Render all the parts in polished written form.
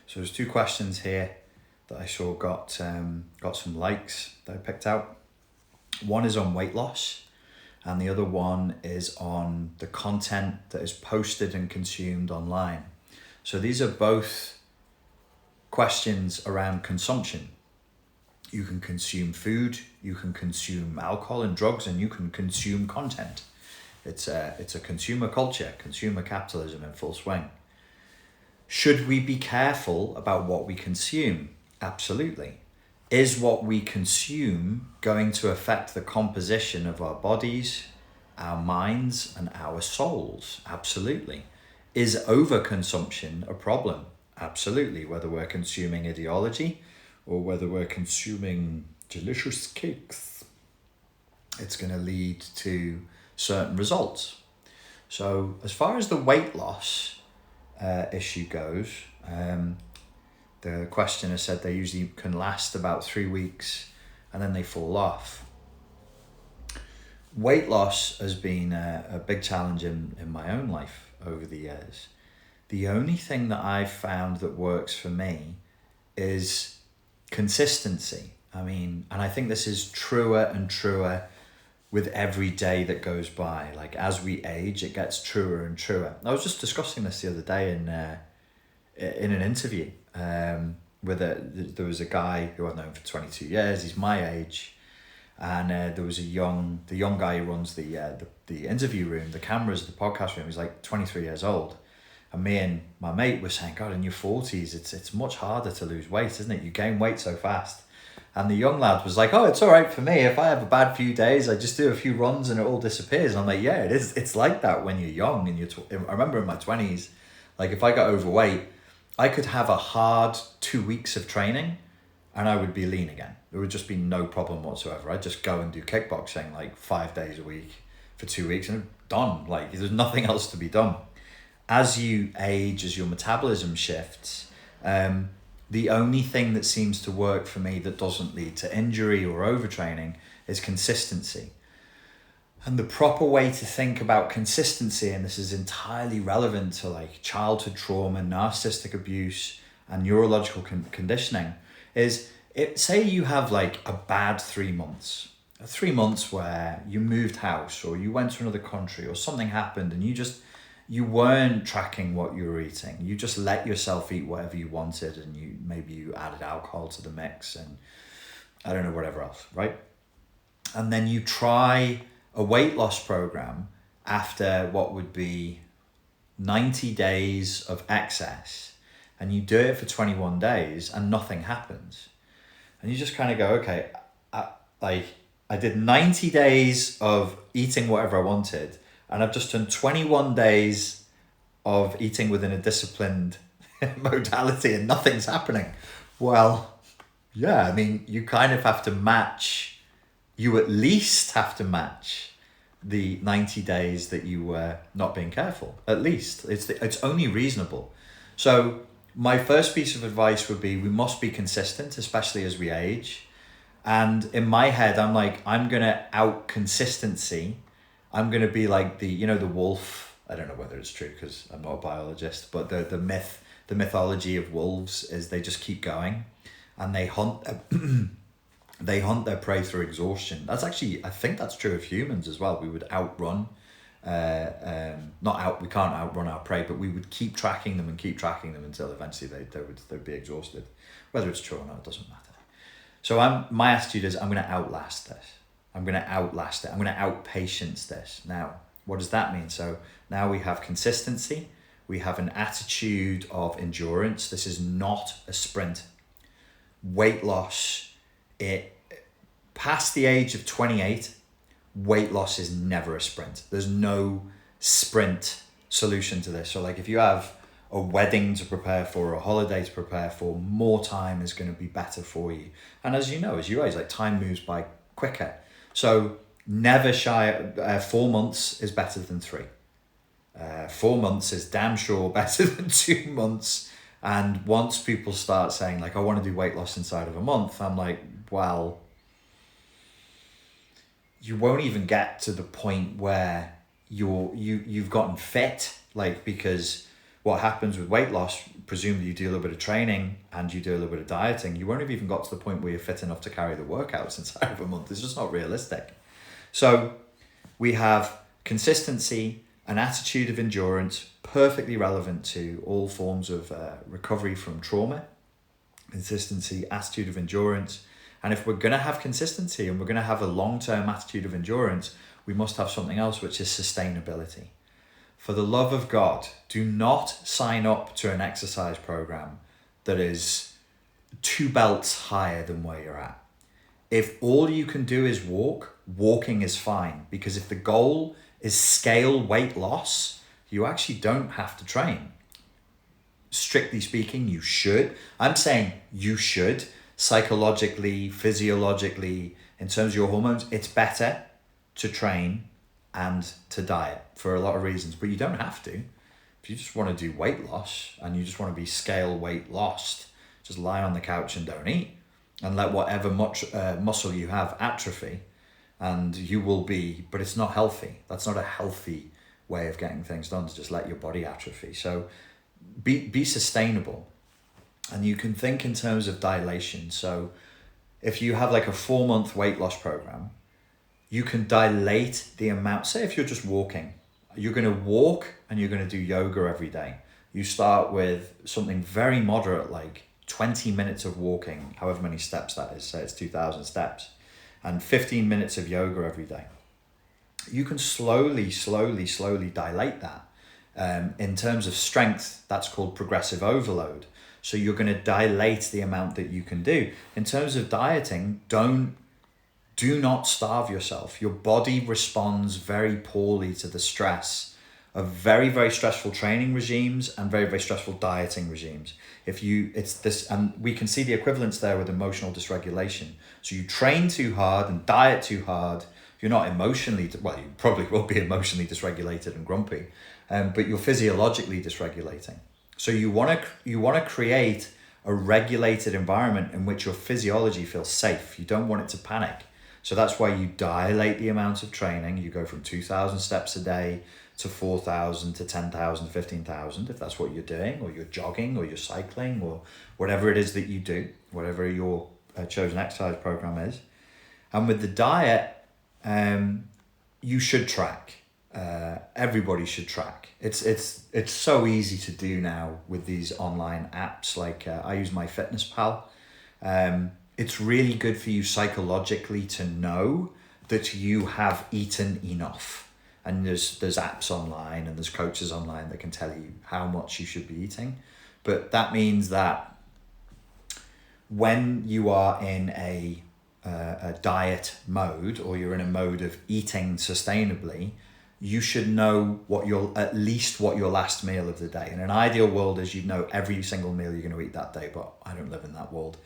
So there's two questions here that I saw got some likes that I picked out. One is on weight loss, and the other one is on the content that is posted and consumed online. So these are both questions around consumption. You can consume food, you can consume alcohol and drugs, and you can consume content. It's a consumer culture, consumer capitalism in full swing. Should we be careful about what we consume? Absolutely. Is what we consume going to affect the composition of our bodies, our minds, and our souls? Absolutely. Is overconsumption a problem? Absolutely. Whether we're consuming ideology or whether we're consuming delicious cakes, it's going to lead to certain results. So as far as the weight loss issue goes, the questioner said they usually can last about 3 weeks and then they fall off. Weight loss has been a big challenge in my own life over the years. The only thing that I've found that works for me is consistency. And I think this is truer and truer with every day that goes by. Like as we age, it gets truer and truer. I was just discussing this the other day in an interview there was a guy who I've known for 22 years. He's my age, and there was the young guy who runs the interview room, the cameras, the podcast room. He's like 23 years old, and me and my mate were saying, God, in your 40s, it's much harder to lose weight, isn't it? You gain weight so fast. And the young lad was like, oh, it's all right for me. If I have a bad few days, I just do a few runs and it all disappears. And I'm like, yeah, it is. It's like that when you're young. And I remember in my 20s, like if I got overweight, I could have a hard 2 weeks of training and I would be lean again. There would just be no problem whatsoever. I'd just go and do kickboxing like 5 days a week for 2 weeks and done. Like there's nothing else to be done. As you age, as your metabolism shifts, the only thing that seems to work for me that doesn't lead to injury or overtraining is consistency. And the proper way to think about consistency, and this is entirely relevant to like childhood trauma, narcissistic abuse, and neurological conditioning, is say you have like a bad 3 months. 3 months where you moved house or you went to another country or something happened and you weren't tracking what you were eating. You just let yourself eat whatever you wanted, and maybe you added alcohol to the mix and I don't know, whatever else, right? And then you try a weight loss program after what would be 90 days of excess, and you do it for 21 days and nothing happens. And you just kind of go, okay, I did 90 days of eating whatever I wanted, and I've just done 21 days of eating within a disciplined modality and nothing's happening. Well, yeah, you kind of have to match, you at least have to match the 90 days that you were not being careful. At least. It's only reasonable. So my first piece of advice would be we must be consistent, especially as we age. And in my head, I'm like, I'm going to out consistency. I'm going to be like the wolf. I don't know whether it's true because I'm not a biologist, but the mythology of wolves is they just keep going and they hunt their prey through exhaustion. That's actually, I think that's true of humans as well. We would outrun, we can't outrun our prey, but we would keep tracking them until eventually they'd be exhausted. Whether it's true or not, it doesn't matter. So my attitude is I'm going to outlast this. I'm going to outlast it. I'm going to outpatience this. Now, what does that mean? So now we have consistency. We have an attitude of endurance. This is not a sprint. Weight loss, past the age of 28, weight loss is never a sprint. There's no sprint solution to this. So like if you have a wedding to prepare for, or a holiday to prepare for, more time is going to be better for you. And as you know, as you age, like time moves by quicker. So never shy, 4 months is better than 3. 4 months is damn sure better than 2 months. And once people start saying like, I want to do weight loss inside of a month, I'm like, well, you won't even get to the point where you've gotten fit, like, because what happens with weight loss, presumably you do a little bit of training and you do a little bit of dieting, you won't have even got to the point where you're fit enough to carry the workouts inside of a month. It's just not realistic. So we have consistency, an attitude of endurance, perfectly relevant to all forms of recovery from trauma. Consistency, attitude of endurance. And if we're going to have consistency and we're going to have a long-term attitude of endurance, we must have something else, which is sustainability. For the love of God, do not sign up to an exercise program that is 2 belts higher than where you're at. If all you can do is walk, walking is fine, because if the goal is scale weight loss, you actually don't have to train. Strictly speaking, you should. I'm saying you should. Psychologically, physiologically, in terms of your hormones, it's better to train and to diet for a lot of reasons, but you don't have to. If you just want to do weight loss and you just want to be scale weight lost, just lie on the couch and don't eat and let whatever much muscle you have atrophy, and you will be, but it's not healthy. That's not a healthy way of getting things done, to just let your body atrophy. So be sustainable, and you can think in terms of dilation. So if you have like a 4-month weight loss program, you can dilate the amount. Say if you're just walking, you're going to walk and you're going to do yoga every day. You start with something very moderate, like 20 minutes of walking, however many steps that is, say it's 2,000 steps, and 15 minutes of yoga every day. You can slowly dilate that. In terms of strength, that's called progressive overload. So you're going to dilate the amount that you can do. In terms of dieting, do not starve yourself. Your body responds very poorly to the stress of very, very stressful training regimes and very, very stressful dieting regimes. And we can see the equivalence there with emotional dysregulation. So you train too hard and diet too hard, you're not emotionally, well, you probably will be emotionally dysregulated and grumpy, but you're physiologically dysregulating. So you want to create a regulated environment in which your physiology feels safe. You don't want it to panic. So that's why you dilate the amount of training. You go from 2,000 steps a day to 4,000 to 10,000, 15,000, if that's what you're doing, or you're jogging, or you're cycling, or whatever it is that you do, whatever your chosen exercise program is. And with the diet, you should track. Everybody should track. It's so easy to do now with these online apps. Like I use MyFitnessPal. It's really good for you psychologically to know that you have eaten enough. And there's apps online and there's coaches online that can tell you how much you should be eating. But that means that when you are in a diet mode, or you're in a mode of eating sustainably, you should know at least what your last meal of the day. In an ideal world is you'd know every single meal you're going to eat that day, but I don't live in that world.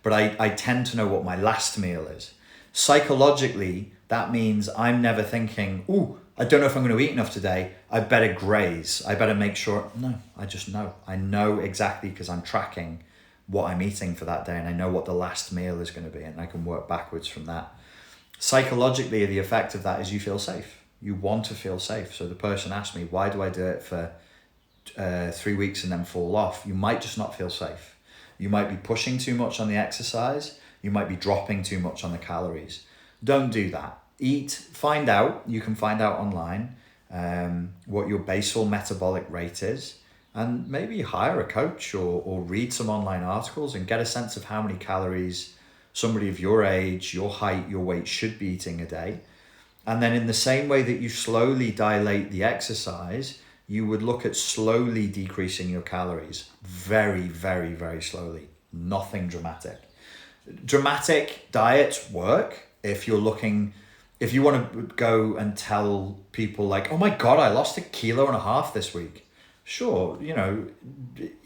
But I tend to know what my last meal is. Psychologically, that means I'm never thinking, I don't know if I'm going to eat enough today, I better graze, I better make sure. No, I just know. I know exactly, because I'm tracking what I'm eating for that day, and I know what the last meal is going to be, and I can work backwards from that. Psychologically, the effect of that is you feel safe. You want to feel safe. So the person asked me, why do I do it for 3 weeks and then fall off? You might just not feel safe. You might be pushing too much on the exercise. You might be dropping too much on the calories. Don't do that. You can find out online what your basal metabolic rate is, and maybe hire a coach or read some online articles and get a sense of how many calories somebody of your age, your height, your weight should be eating a day. And then in the same way that you slowly dilate the exercise, you would look at slowly decreasing your calories. Very, very, very slowly. Nothing dramatic. Dramatic diets work if you want to go and tell people like, oh my God, I lost 1.5 kilos this week. Sure,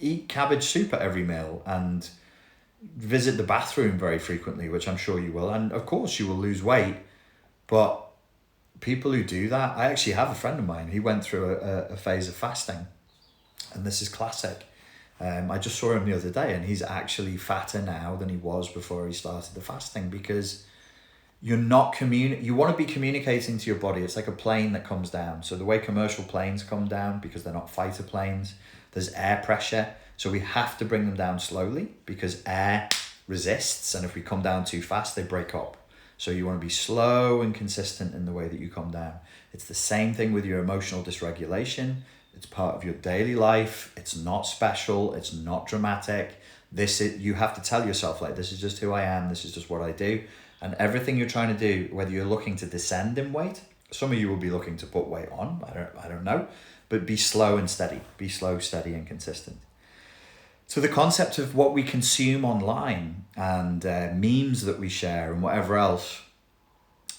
eat cabbage soup at every meal and visit the bathroom very frequently, which I'm sure you will. And of course you will lose weight. But people who do that, I actually have a friend of mine, he went through a phase of fasting, and this is classic. I just saw him the other day, and he's actually fatter now than he was before he started the fasting, because you want to be communicating to your body. It's like a plane that comes down. So the way commercial planes come down, because they're not fighter planes, There's air pressure. So we have to bring them down slowly because air resists. And if we come down too fast, they break up. So you want to be slow and consistent in the way that you come down. It's the same thing with your emotional dysregulation. It's part of your daily life. It's not special. It's not dramatic. You have to tell yourself, like, this is just who I am. This is just what I do. And everything you're trying to do, whether you're looking to descend in weight, some of you will be looking to put weight on. I don't know. But be slow and steady. Be slow, steady, and consistent. So the concept of what we consume online and memes that we share and whatever else,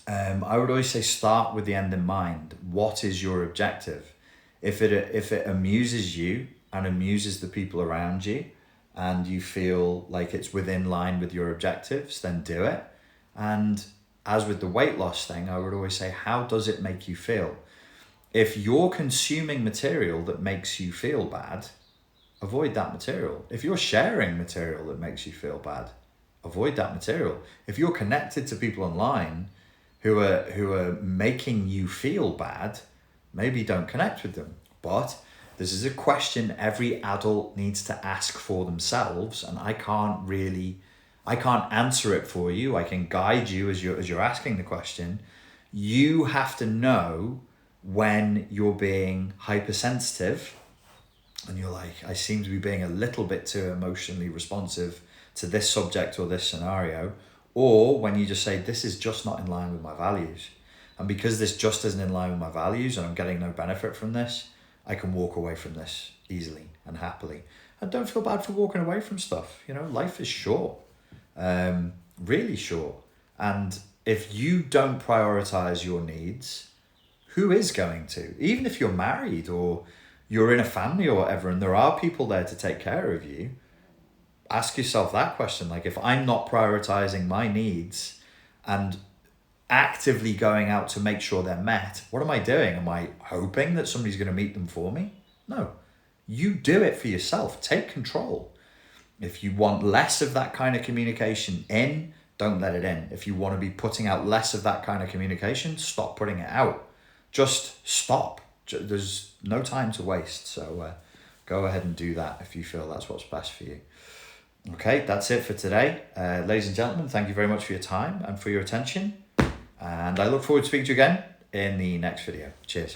I would always say start with the end in mind. What is your objective? If it amuses you and amuses the people around you and you feel like it's within line with your objectives, then do it. And as with the weight loss thing, I would always say, how does it make you feel? If you're consuming material that makes you feel bad, avoid that material. If you're sharing material that makes you feel bad, avoid that material. If you're connected to people online who are making you feel bad, maybe don't connect with them. But this is a question every adult needs to ask for themselves, and I can't answer it for you. I can guide you as you're asking the question. You have to know when you're being hypersensitive and you're like, I seem to be being a little bit too emotionally responsive to this subject or this scenario, or when you just say, this is just not in line with my values. And because this just isn't in line with my values and I'm getting no benefit from this, I can walk away from this easily and happily. And don't feel bad for walking away from stuff. Life is short, really short. And if you don't prioritize your needs, who is going to? Even if you're married or you're in a family or whatever, and there are people there to take care of you, ask yourself that question. Like, if I'm not prioritizing my needs and actively going out to make sure they're met, what am I doing? Am I hoping that somebody's going to meet them for me? No. You do it for yourself. Take control. If you want less of that kind of communication in, don't let it in. If you want to be putting out less of that kind of communication, stop putting it out. Just stop. There's no time to waste. So go ahead and do that if you feel that's what's best for you. Okay, that's it for today. Ladies and gentlemen, thank you very much for your time and for your attention. And I look forward to speaking to you again in the next video. Cheers.